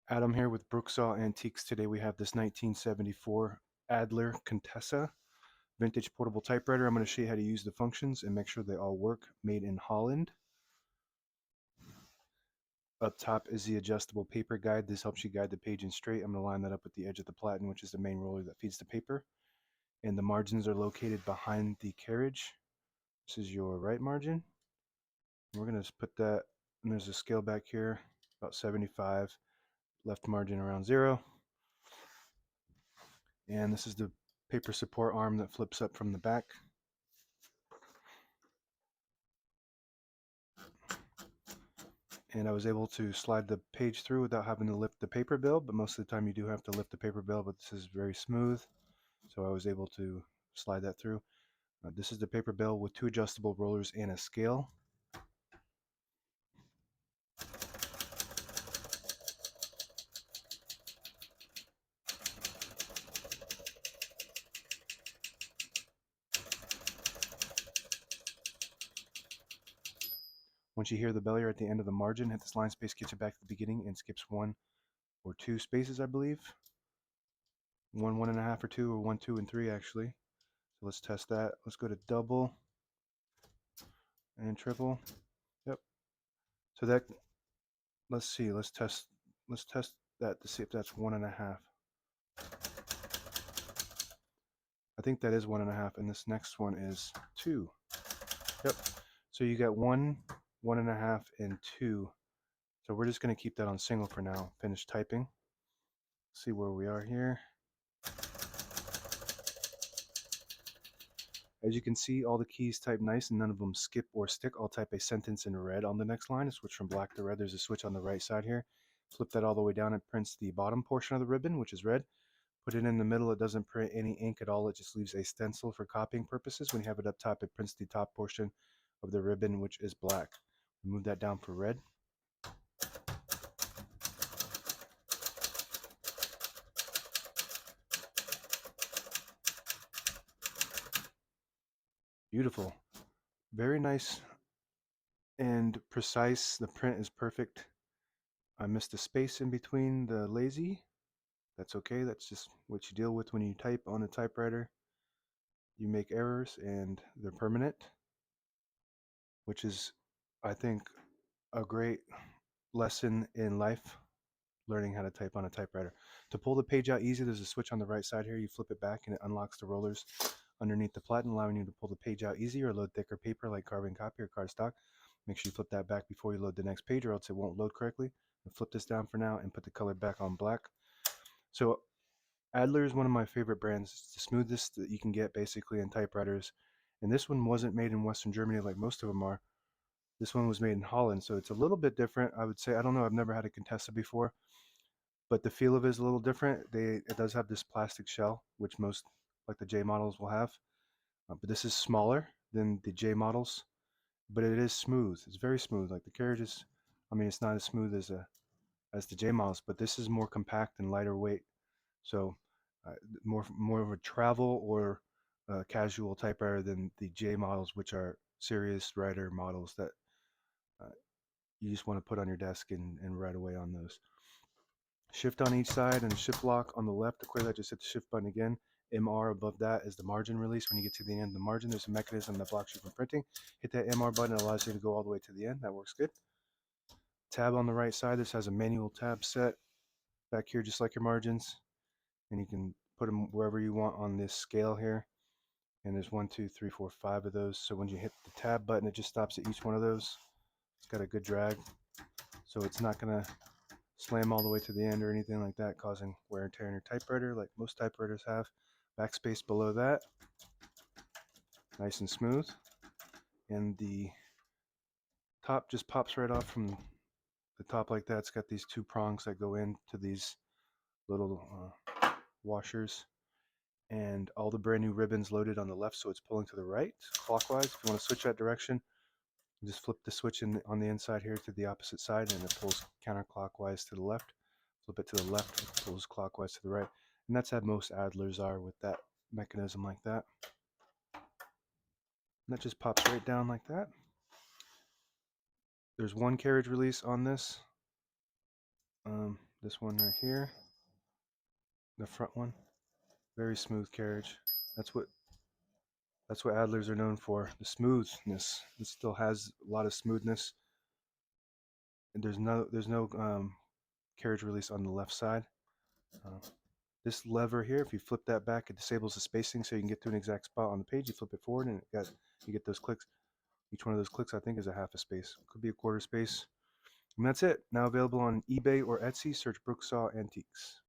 Adam here with Brooksaw Antiques. Today we have this 1974 Adler Contessa vintage portable typewriter. I'm going to show you how to use the functions and make sure they all work. Made in Holland. Up top is the adjustable paper guide. This helps you guide the page in straight. I'm going to line that up with the edge of the platen, which is the main roller that feeds the paper. And the margins are located behind the carriage. This is your right margin. And we're going to put that, and there's a scale back here, about 75. Left margin around 0. And this is the paper support arm that flips up from the back. And I was able to slide the page through without having to lift the paper bill, but most of the time you do have to lift the paper bill, but this is very smooth, so I was able to slide that through. This is the paper bill with 2 adjustable rollers and a scale. Once you hear the bell, you're at the end of the margin. Hit this line space, gets you back to the beginning, and skips 1 or 2 spaces, I believe. 1, 1.5, or 2, or 1, 2, and 3 actually. So let's test that. Let's go to double and triple. Yep. So that, let's see, let's test that to see if that's 1.5. I think that is 1.5, and this next one is 2. Yep. So you got 1, 1.5, and 2. So we're just going to keep that on single for now. Finish typing. See where we are here. As you can see, all the keys type nice and none of them skip or stick. I'll type a sentence in red on the next line. Switch from black to red. There's a switch on the right side here. Flip that all the way down. It prints the bottom portion of the ribbon, which is red. Put it in the middle. It doesn't print any ink at all. It just leaves a stencil for copying purposes. When you have it up top, it prints the top portion of the ribbon, which is black. Move that down for red. Beautiful. Very nice and precise. The print is perfect. I missed a space in between the lazy. That's okay. That's just what you deal with when you type on a typewriter. You make errors and they're permanent, which is, I think, a great lesson in life, learning how to type on a typewriter. To pull the page out easy, there's a switch on the right side here. You flip it back and it unlocks the rollers underneath the platen, allowing you to pull the page out easy or load thicker paper like carbon copy or cardstock. Make sure you flip that back before you load the next page or else it won't load correctly. And flip this down for now and put the color back on black. So Adler is one of my favorite brands. It's the smoothest that you can get basically in typewriters. And this one wasn't made in Western Germany like most of them are. This one was made in Holland, so it's a little bit different. I would say, I don't know, I've never had a Contessa before, but the feel of it is a little different. It does have this plastic shell, which most, like the J models, will have. But this is smaller than the J models, but it is smooth. It's very smooth. Like the carriage is, I mean, it's not as smooth as the J models, but this is more compact and lighter weight. So more of a travel or casual typewriter than the J models, which are serious writer models that uh, you just want to put on your desk and write away on those. Shift on each side and shift lock on the left. To clear that, just hit the shift button again. MR above that is the margin release. When you get to the end of the margin, there's a mechanism that blocks you from printing. Hit that MR button. It allows you to go all the way to the end. That works good. Tab on the right side. This has a manual tab set back here, just like your margins. And you can put them wherever you want on this scale here. And there's 1, 2, 3, 4, 5 of those. So when you hit the tab button, it just stops at each one of those. It's got a good drag, so it's not going to slam all the way to the end or anything like that, causing wear and tear in your typewriter like most typewriters have. Backspace below that, nice and smooth. And the top just pops right off from the top like that. It's got these 2 prongs that go into these little washers. And all the brand new ribbons loaded on the left, so it's pulling to the right clockwise. If you want to switch that direction, just flip the switch on the inside here to the opposite side, and it pulls counterclockwise to the left. Flip it to the left, it pulls clockwise to the right. And that's how most Adlers are, with that mechanism like that. And that just pops right down like that. There's 1 carriage release on this. This one right here, the front one, very smooth carriage. That's what Adlers are known for, the smoothness. It still has a lot of smoothness, and there's no carriage release on the left side. Uh, this lever here, if you flip that back, it disables the spacing, so you can get to an exact spot on the page. You flip it forward, and you get those clicks. Each one of those clicks, I think, is a half a space. Could be a quarter space. And that's it. Now available on eBay or Etsy. Search Brooksaw Antiques.